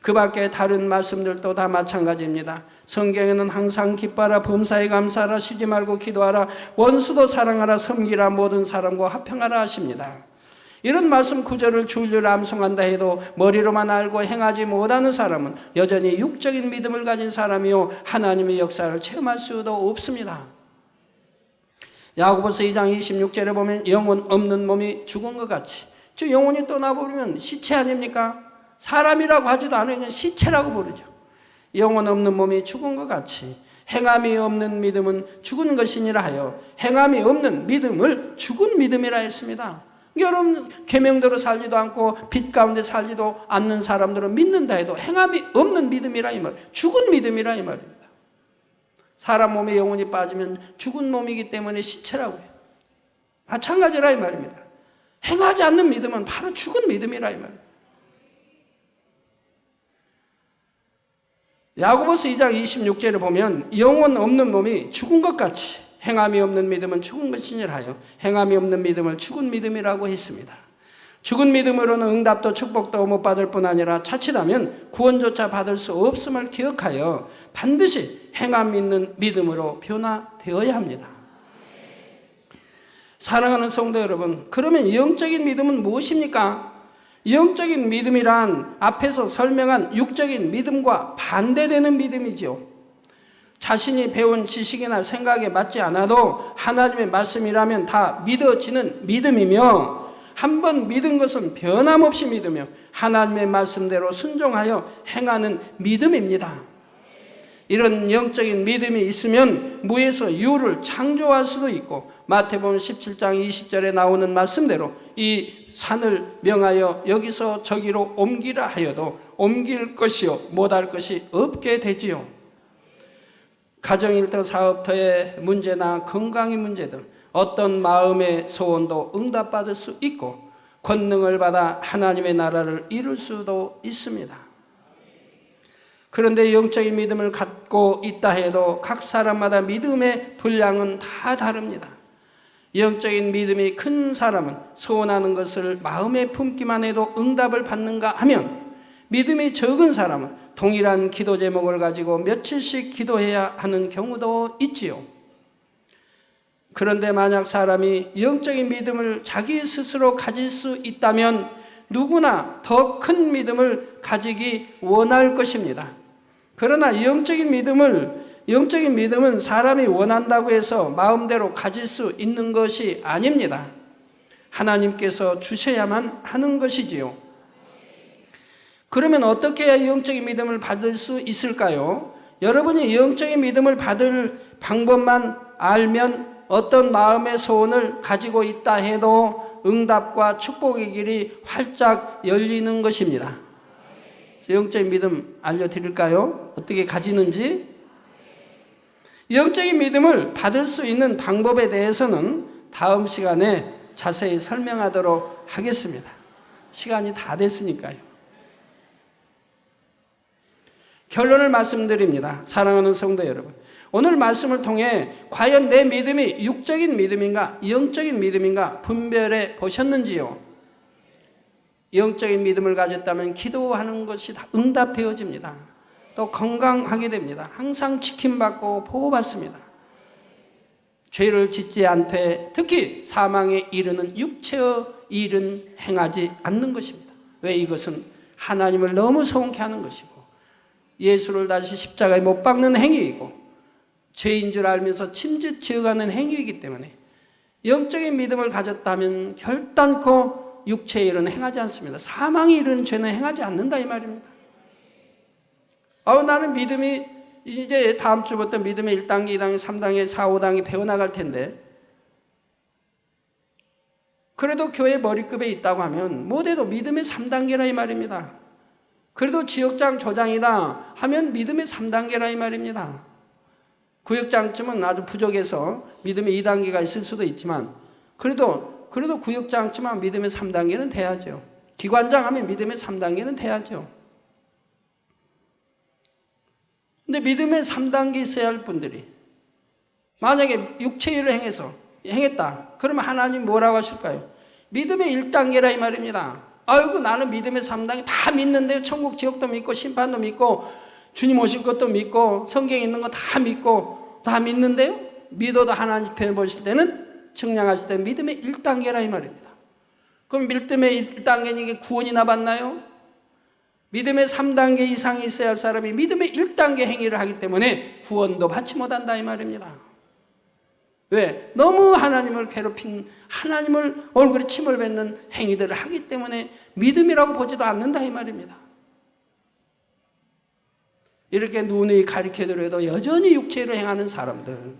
그 밖에 다른 말씀들도 다 마찬가지입니다. 성경에는 항상 기뻐하라, 범사에 감사하라, 쉬지 말고 기도하라, 원수도 사랑하라, 섬기라, 모든 사람과 화평하라 하십니다. 이런 말씀 구절을 줄줄 암송한다 해도 머리로만 알고 행하지 못하는 사람은 여전히 육적인 믿음을 가진 사람이요 하나님의 역사를 체험할 수도 없습니다. 야고보서 2장 26절에 보면 영혼 없는 몸이 죽은 것 같이, 즉 영혼이 떠나버리면 시체 아닙니까? 사람이라고 하지도 않으면 시체라고 부르죠. 영혼 없는 몸이 죽은 것 같이 행함이 없는 믿음은 죽은 것이니라 하여 행함이 없는 믿음을 죽은 믿음이라 했습니다. 여러분 계명대로 살지도 않고 빛 가운데 살지도 않는 사람들은 믿는다 해도 행함이 없는 믿음이라 이 말, 죽은 믿음이라 이 말입니다. 사람 몸에 영혼이 빠지면 죽은 몸이기 때문에 시체라고 해요. 마찬가지라 이 말입니다. 행하지 않는 믿음은 바로 죽은 믿음이라 이 말입니다. 야고보서 2장 26절에 보면 영혼 없는 몸이 죽은 것 같이 행함이 없는 믿음은 죽은 것이니라 하여 행함이 없는 믿음을 죽은 믿음이라고 했습니다. 죽은 믿음으로는 응답도 축복도 못 받을 뿐 아니라 자칫하면 구원조차 받을 수 없음을 기억하여 반드시 행함 있는 믿음으로 변화되어야 합니다. 사랑하는 성도 여러분, 그러면 영적인 믿음은 무엇입니까? 영적인 믿음이란 앞에서 설명한 육적인 믿음과 반대되는 믿음이죠. 자신이 배운 지식이나 생각에 맞지 않아도 하나님의 말씀이라면 다 믿어지는 믿음이며, 한번 믿은 것은 변함없이 믿으며 하나님의 말씀대로 순종하여 행하는 믿음입니다. 이런 영적인 믿음이 있으면 무에서 유를 창조할 수도 있고, 마태복음 17장 20절에 나오는 말씀대로 이 산을 명하여 여기서 저기로 옮기라 하여도 옮길 것이요 못할 것이 없게 되지요. 가정일터, 사업터의 문제나 건강의 문제 등 어떤 마음의 소원도 응답받을 수 있고 권능을 받아 하나님의 나라를 이룰 수도 있습니다. 그런데 영적인 믿음을 갖고 있다 해도 각 사람마다 믿음의 분량은 다 다릅니다. 영적인 믿음이 큰 사람은 소원하는 것을 마음에 품기만 해도 응답을 받는가 하면, 믿음이 적은 사람은 동일한 기도 제목을 가지고 며칠씩 기도해야 하는 경우도 있지요. 그런데 만약 사람이 영적인 믿음을 자기 스스로 가질 수 있다면 누구나 더 큰 믿음을 가지기 원할 것입니다. 그러나 영적인 믿음은 사람이 원한다고 해서 마음대로 가질 수 있는 것이 아닙니다. 하나님께서 주셔야만 하는 것이지요. 그러면 어떻게 해야 영적인 믿음을 받을 수 있을까요? 여러분이 영적인 믿음을 받을 방법만 알면 어떤 마음의 소원을 가지고 있다 해도 응답과 축복의 길이 활짝 열리는 것입니다. 영적인 믿음 알려드릴까요? 어떻게 가지는지? 영적인 믿음을 받을 수 있는 방법에 대해서는 다음 시간에 자세히 설명하도록 하겠습니다. 시간이 다 됐으니까요. 결론을 말씀드립니다. 사랑하는 성도 여러분, 오늘 말씀을 통해 과연 내 믿음이 육적인 믿음인가 영적인 믿음인가 분별해 보셨는지요? 영적인 믿음을 가졌다면 기도하는 것이 다 응답되어집니다. 또 건강하게 됩니다. 항상 지킴받고 보호받습니다. 죄를 짓지 않되 특히 사망에 이르는 육체의 일은 행하지 않는 것입니다. 왜? 이것은 하나님을 너무 서운케 하는 것이고 예수를 다시 십자가에 못 박는 행위이고 죄인 줄 알면서 침짓 지어가는 행위이기 때문에 영적인 믿음을 가졌다면 결단코 육체의 일은 행하지 않습니다. 사망에 이르는 죄는 행하지 않는다 이 말입니다. 나는 믿음이 이제 다음 주부터 믿음의 1단계, 2단계, 3단계, 4, 5단계 배워나갈 텐데 그래도 교회 머리급에 있다고 하면 못해도 믿음의 3단계라 이 말입니다. 그래도 지역장 조장이다 하면 믿음의 3단계라 이 말입니다. 구역장쯤은 아주 부족해서 믿음의 2단계가 있을 수도 있지만 그래도 구역장쯤은 믿음의 3단계는 돼야죠. 기관장 하면 믿음의 3단계는 돼야죠. 근데 믿음의 3단계 있어야 할 분들이 만약에 육체일을 행해서 행했다. 그러면 하나님 뭐라고 하실까요? 믿음의 1단계라 이 말입니다. 아이고 나는 믿음의 3단계 다 믿는데 천국 지옥도 믿고 심판도 믿고 주님 오실 것도 믿고 성경에 있는 거 다 믿고 다 믿는데요. 믿어도 하나님 편에 보실 때는 측량하실 때는 믿음의 1단계라 이 말입니다. 그럼 믿음의 1단계는 이게 구원이나 받나요? 믿음의 3단계 이상이 있어야 할 사람이 믿음의 1단계 행위를 하기 때문에 구원도 받지 못한다 이 말입니다. 왜? 너무 하나님을 괴롭힌, 하나님을 얼굴에 침을 뱉는 행위들을 하기 때문에 믿음이라고 보지도 않는다 이 말입니다. 이렇게 눈이 가리켜더라도 여전히 육체로 행하는 사람들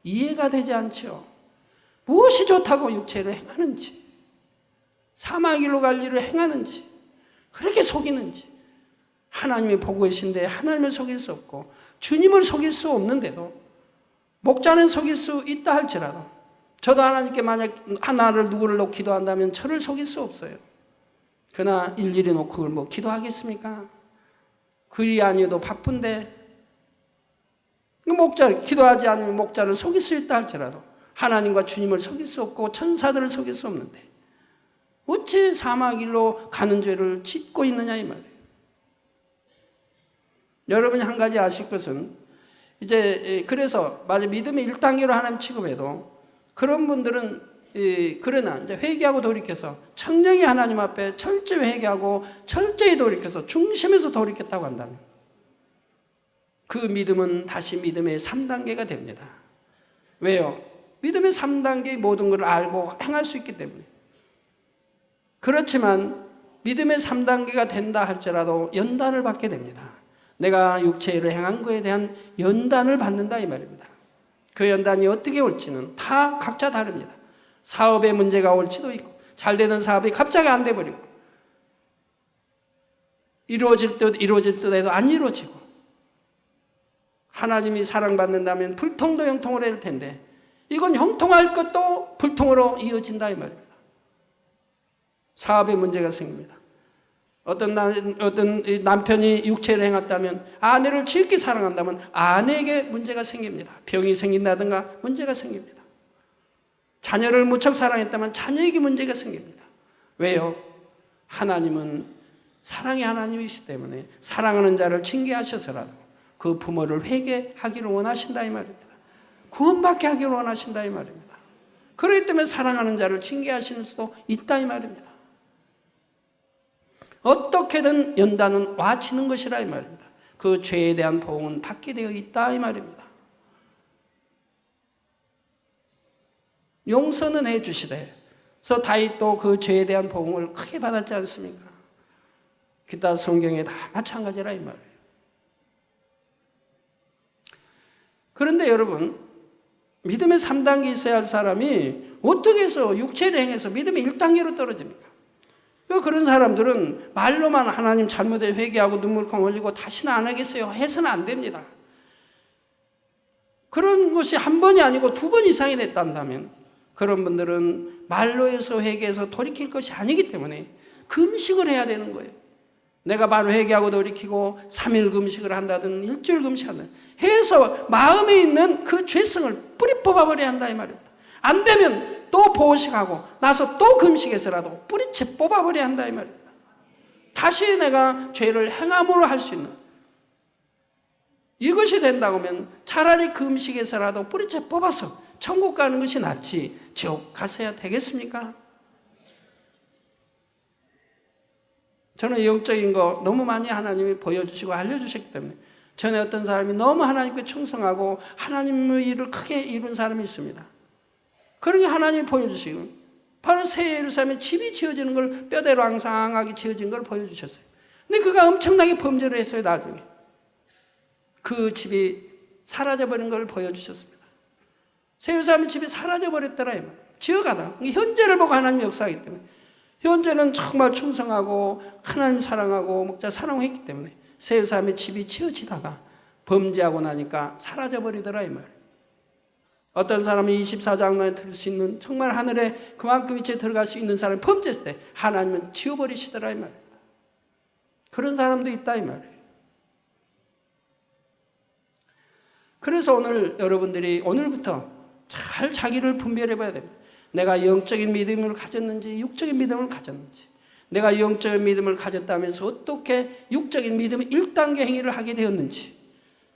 이해가 되지 않죠. 무엇이 좋다고 육체로 행하는지, 사망의 길로 갈 일을 행하는지, 그렇게 속이는지, 하나님이 보고 계신데 하나님을 속일 수 없고 주님을 속일 수 없는데도 목자는 속일 수 있다 할지라도 저도 하나님께 만약 하나를 누구를 놓고 기도한다면 저를 속일 수 없어요. 그러나 일일이 놓고 그걸 뭐 기도하겠습니까? 그리 아니어도 바쁜데 목자 기도하지 않으면 목자를 속일 수 있다 할지라도 하나님과 주님을 속일 수 없고 천사들을 속일 수 없는데 어찌 사망의 길로 가는 죄를 짓고 있느냐 이 말이에요. 여러분이 한 가지 아실 것은 이제 그래서 맞아 믿음의 1단계로 하나님 취급해도 그런 분들은 그러나 이제 회개하고 돌이켜서 청정히 하나님 앞에 철저히 회개하고 철저히 돌이켜서 중심에서 돌이켰다고 한다면 그 믿음은 다시 믿음의 3단계가 됩니다. 왜요? 믿음의 3단계의 모든 것을 알고 행할 수 있기 때문에. 그렇지만 믿음의 3단계가 된다 할지라도 연단을 받게 됩니다. 내가 육체로 행한 것에 대한 연단을 받는다 이 말입니다. 그 연단이 어떻게 올지는 다 각자 다릅니다. 사업에 문제가 올지도 있고 잘 되는 사업이 갑자기 안 돼버리고 이루어질 듯 해도 안 이루어지고 하나님이 사랑받는다면 불통도 형통을 해야 될 텐데 이건 형통할 것도 불통으로 이어진다 이 말입니다. 사업에 문제가 생깁니다. 어떤 남편이 육체를 행했다면 아내를 지극히 사랑한다면 아내에게 문제가 생깁니다. 병이 생긴다든가 문제가 생깁니다. 자녀를 무척 사랑했다면 자녀에게 문제가 생깁니다. 왜요? 하나님은 사랑의 하나님이시기 때문에 사랑하는 자를 징계하셔서라도 그 부모를 회개하기를 원하신다 이 말입니다. 구원받게 하기를 원하신다 이 말입니다. 그렇기 때문에 사랑하는 자를 징계하시는 수도 있다 이 말입니다. 어떻게든 연단은 와치는 것이라 이 말입니다. 그 죄에 대한 보응은 받게 되어 있다 이 말입니다. 용서는 해 주시되 그래서 다윗도 그 죄에 대한 보응을 크게 받았지 않습니까? 기타 성경에 다 마찬가지라 이 말이에요. 그런데 여러분 믿음의 3단계 있어야 할 사람이 어떻게 해서 육체를 행해서 믿음의 1단계로 떨어집니까? 그런 사람들은 말로만 하나님 잘못에 회개하고 눈물콩 흘리고 다시는 안 하겠어요 해서는 안 됩니다. 그런 것이 한 번이 아니고 2번 이상이 됐다면 그런 분들은 말로 해서 회개해서 돌이킬 것이 아니기 때문에 금식을 해야 되는 거예요. 내가 바로 회개하고 돌이키고 3일 금식을 한다든 일주일 금식한다든 해서 마음에 있는 그 죄성을 뿌리 뽑아버려야 한다 이 말입니다. 안 되면 또 보호식하고 나서 또 금식해서라도 뿌리채 뽑아버려야 한다 이 말입니다. 다시 내가 죄를 행함으로 할 수 있는 이것이 된다고 하면 차라리 금식해서라도 뿌리채 뽑아서 천국 가는 것이 낫지 지옥 가서야 되겠습니까? 저는 영적인 거 너무 많이 하나님이 보여주시고 알려주셨기 때문에 전에 어떤 사람이 너무 하나님께 충성하고 하나님의 일을 크게 이룬 사람이 있습니다. 그러니 하나님이 보여주시고 바로 새 예루살렘에 집이 지어지는 걸 뼈대로 앙상하게 지어진 걸 보여주셨어요. 근데 그가 엄청나게 범죄를 했어요. 나중에 그 집이 사라져버린 걸 보여주셨습니다. 새 예루살렘 집이 사라져버렸더라 이 말이에요. 지어가다 현재를 보고 하나님 역사하기 때문에 현재는 정말 충성하고 하나님 사랑하고 목자 사랑했기 때문에 새 예루살렘의 집이 지어지다가 범죄하고 나니까 사라져버리더라 이 말이에요. 어떤 사람은 24장로에 들을 수 있는 정말 하늘에 그만큼 위치에 들어갈 수 있는 사람이 범죄했을 때 하나님은 지워버리시더라 이 말입니다. 그런 사람도 있다 이 말이에요. 그래서 오늘 여러분들이 오늘부터 잘 자기를 분별해 봐야 됩니다. 내가 영적인 믿음을 가졌는지 육적인 믿음을 가졌는지, 내가 영적인 믿음을 가졌다면서 어떻게 육적인 믿음의 1단계 행위를 하게 되었는지,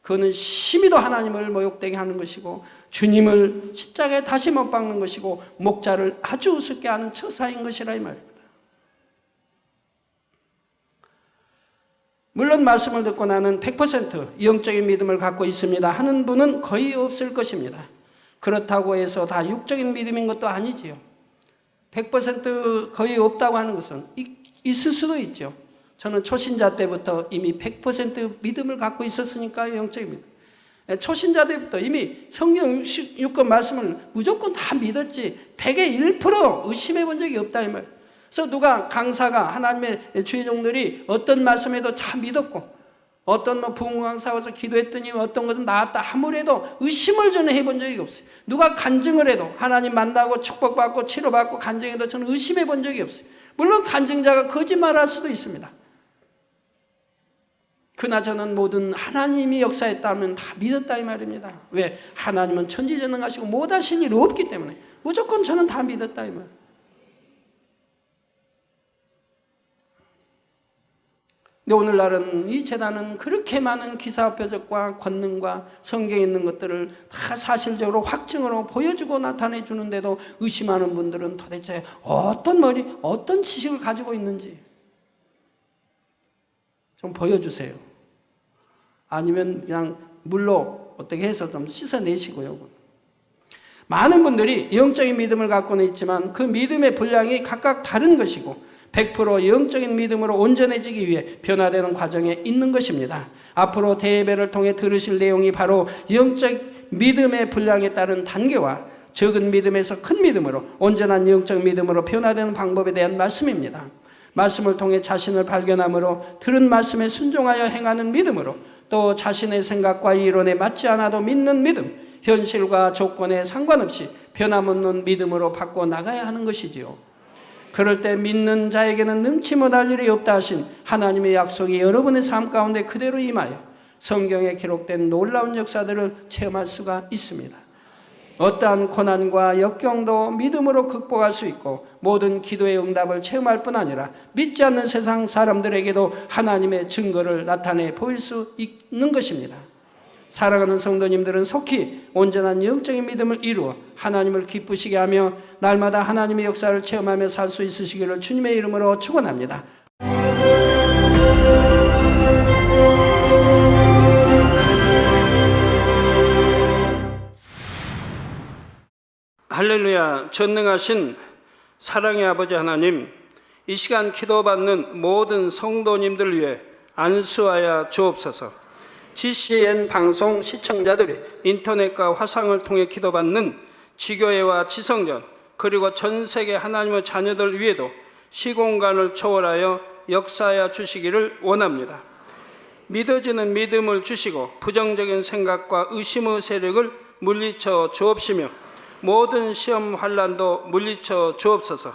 그거는 심히도 하나님을 모욕되게 하는 것이고 주님을 십자가에 다시 못 박는 것이고 목자를 아주 우습게 하는 처사인 것이라 이 말입니다. 물론 말씀을 듣고 나는 100% 영적인 믿음을 갖고 있습니다 하는 분은 거의 없을 것입니다. 그렇다고 해서 다 육적인 믿음인 것도 아니지요. 100% 거의 없다고 하는 것은 있을 수도 있죠. 저는 초신자 때부터 이미 100% 믿음을 갖고 있었으니까 영적인 믿음. 초신자 때부터 이미 성경 66권 말씀을 무조건 다 믿었지 100에 1% 의심해 본 적이 없다 이 말. 그래서 누가 강사가 하나님의 주의 종들이 어떤 말씀에도 다 믿었고 어떤 부흥 강사 와서 기도했더니 어떤 것은 나았다 아무래도 의심을 저는 해본 적이 없어요. 누가 간증을 해도 하나님 만나고 축복받고 치료받고 간증해도 저는 의심해 본 적이 없어요. 물론 간증자가 거짓말할 수도 있습니다. 그러나 저는 모든 하나님이 역사했다면 다 믿었다 이 말입니다. 왜? 하나님은 천지전능하시고 못하실 일이 없기 때문에 무조건 저는 다 믿었다 이 말. 근데 오늘날은 이 재단은 그렇게 많은 기사표적과 권능과 성경에 있는 것들을 다 사실적으로 확증으로 보여주고 나타내 주는데도 의심하는 분들은 도대체 어떤 지식을 가지고 있는지 좀 보여주세요. 아니면 그냥 물로 어떻게 해서 좀 씻어내시고요. 많은 분들이 영적인 믿음을 갖고는 있지만 그 믿음의 분량이 각각 다른 것이고 100% 영적인 믿음으로 온전해지기 위해 변화되는 과정에 있는 것입니다. 앞으로 대예배를 통해 들으실 내용이 바로 영적 믿음의 분량에 따른 단계와 적은 믿음에서 큰 믿음으로 온전한 영적 믿음으로 변화되는 방법에 대한 말씀입니다. 말씀을 통해 자신을 발견함으로 들은 말씀에 순종하여 행하는 믿음으로 또 자신의 생각과 이론에 맞지 않아도 믿는 믿음, 현실과 조건에 상관없이 변함없는 믿음으로 바꿔 나가야 하는 것이지요. 그럴 때 믿는 자에게는 능치 못할 일이 없다 하신 하나님의 약속이 여러분의 삶 가운데 그대로 임하여 성경에 기록된 놀라운 역사들을 체험할 수가 있습니다. 어떠한 고난과 역경도 믿음으로 극복할 수 있고 모든 기도의 응답을 체험할 뿐 아니라 믿지 않는 세상 사람들에게도 하나님의 증거를 나타내 보일 수 있는 것입니다. 사랑하는 성도님들은 속히 온전한 영적인 믿음을 이루어 하나님을 기쁘시게 하며 날마다 하나님의 역사를 체험하며 살 수 있으시기를 주님의 이름으로 축원합니다. 할렐루야. 전능하신 사랑의 아버지 하나님, 이 시간 기도받는 모든 성도님들 위해 안수하여 주옵소서. GCN 방송 시청자들이 인터넷과 화상을 통해 기도받는 지교회와 지성전 그리고 전 세계 하나님의 자녀들 위에도 시공간을 초월하여 역사하여 주시기를 원합니다. 믿어지는 믿음을 주시고 부정적인 생각과 의심의 세력을 물리쳐 주옵시며 모든 시험 환난도 물리쳐 주옵소서.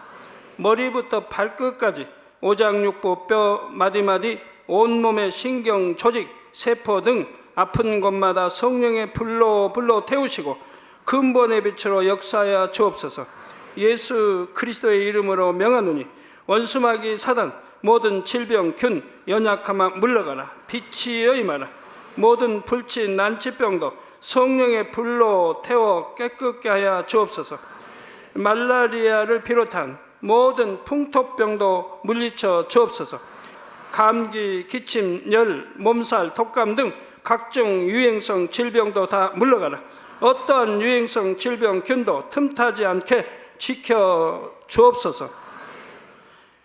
머리부터 발끝까지 오장육부 뼈 마디마디 온몸의 신경 조직 세포 등 아픈 곳마다 성령의 불로 태우시고 근본의 빛으로 역사하여 주옵소서. 예수 그리스도의 이름으로 명하노니 원수마귀 사단 모든 질병 균 연약함아 물러가라. 빛이여 임하라. 모든 불치 난치병도 성령의 불로 태워 깨끗게 하여 주옵소서. 말라리아를 비롯한 모든 풍토병도 물리쳐 주옵소서. 감기, 기침, 열, 몸살, 독감 등 각종 유행성 질병도 다 물러가라. 어떠한 유행성 질병균도 틈타지 않게 지켜 주옵소서.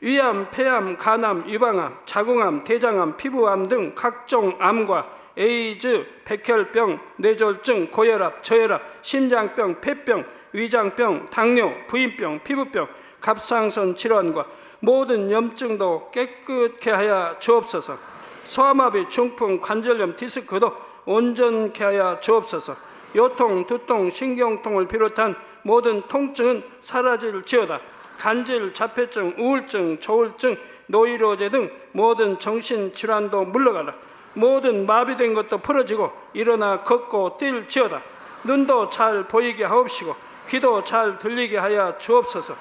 위암, 폐암, 간암, 유방암, 자궁암, 대장암, 피부암 등 각종 암과 에이즈, 백혈병, 뇌졸중, 고혈압, 저혈압, 심장병, 폐병, 위장병, 당뇨, 부인병, 피부병, 갑상선 질환과 모든 염증도 깨끗게 하여 주옵소서. 소아마비, 중풍, 관절염, 디스크도 온전케 하여 주옵소서. 요통, 두통, 신경통을 비롯한 모든 통증은 사라질지어다. 간질, 자폐증, 우울증, 조울증, 노이로제 등 모든 정신질환도 물러가라. 모든 마비된 것도 풀어지고 일어나 걷고 뛸지어다. 눈도 잘 보이게 하옵시고 귀도 잘 들리게 하여 주옵소서.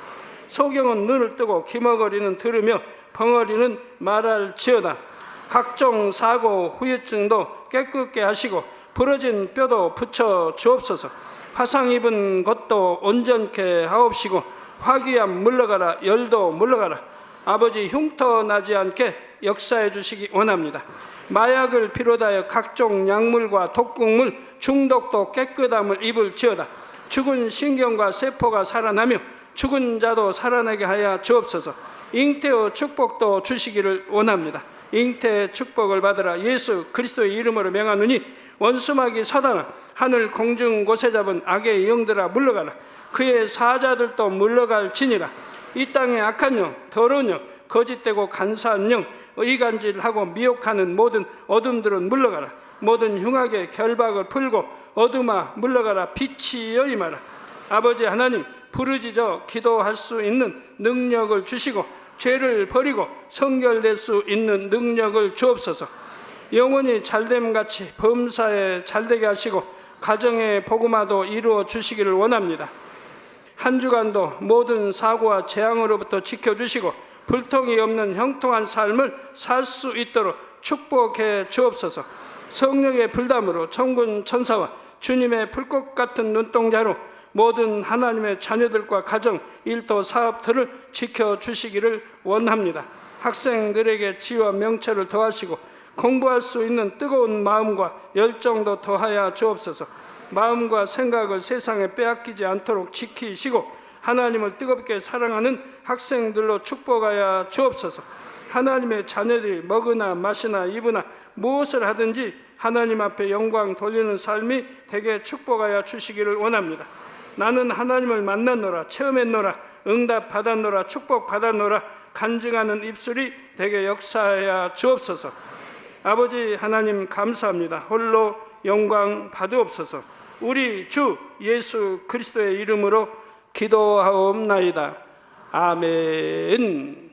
소경은 눈을 뜨고 기머거리는 들으며 벙어리는 말할지어다. 각종 사고 후유증도 깨끗게 하시고 부러진 뼈도 붙여 주옵소서. 화상 입은 것도 온전케 하옵시고 화기암 물러가라, 열도 물러가라. 아버지 흉터 나지 않게 역사해 주시기 원합니다. 마약을 비롯하여 각종 약물과 독극물 중독도 깨끗함을 입을지어다. 죽은 신경과 세포가 살아나며 죽은 자도 살아나게 하여 주옵소서. 잉태의 축복도 주시기를 원합니다. 잉태의 축복을 받으라. 예수 그리스도의 이름으로 명하노니 원수마귀 사단아, 하늘 공중 곳에 잡은 악의 영들아 물러가라. 그의 사자들도 물러갈지니라. 이 땅의 악한 영, 더러운 영, 거짓되고 간사한 영, 의간질하고 미혹하는 모든 어둠들은 물러가라. 모든 흉악의 결박을 풀고 어둠아 물러가라. 빛이여 임하라. 아버지 하나님, 부르짖어 기도할 수 있는 능력을 주시고 죄를 버리고 성결될 수 있는 능력을 주옵소서. 영원히 잘됨같이 범사에 잘되게 하시고 가정의 복음화도 이루어 주시기를 원합니다. 한 주간도 모든 사고와 재앙으로부터 지켜주시고 불통이 없는 형통한 삶을 살 수 있도록 축복해 주옵소서. 성령의 불담으로 천군 천사와 주님의 불꽃 같은 눈동자로 모든 하나님의 자녀들과 가정, 일도, 사업들을 지켜주시기를 원합니다. 학생들에게 지혜와 명철을 더하시고 공부할 수 있는 뜨거운 마음과 열정도 더하여 주옵소서. 마음과 생각을 세상에 빼앗기지 않도록 지키시고 하나님을 뜨겁게 사랑하는 학생들로 축복하여 주옵소서. 하나님의 자녀들이 먹으나 마시나 입으나 무엇을 하든지 하나님 앞에 영광 돌리는 삶이 되게 축복하여 주시기를 원합니다. 나는 하나님을 만났노라, 체험했노라, 응답 받았노라, 축복 받았노라 간증하는 입술이 되게 역사하여 주옵소서. 아버지 하나님 감사합니다. 홀로 영광 받으옵소서. 우리 주 예수 그리스도의 이름으로 기도하옵나이다. 아멘.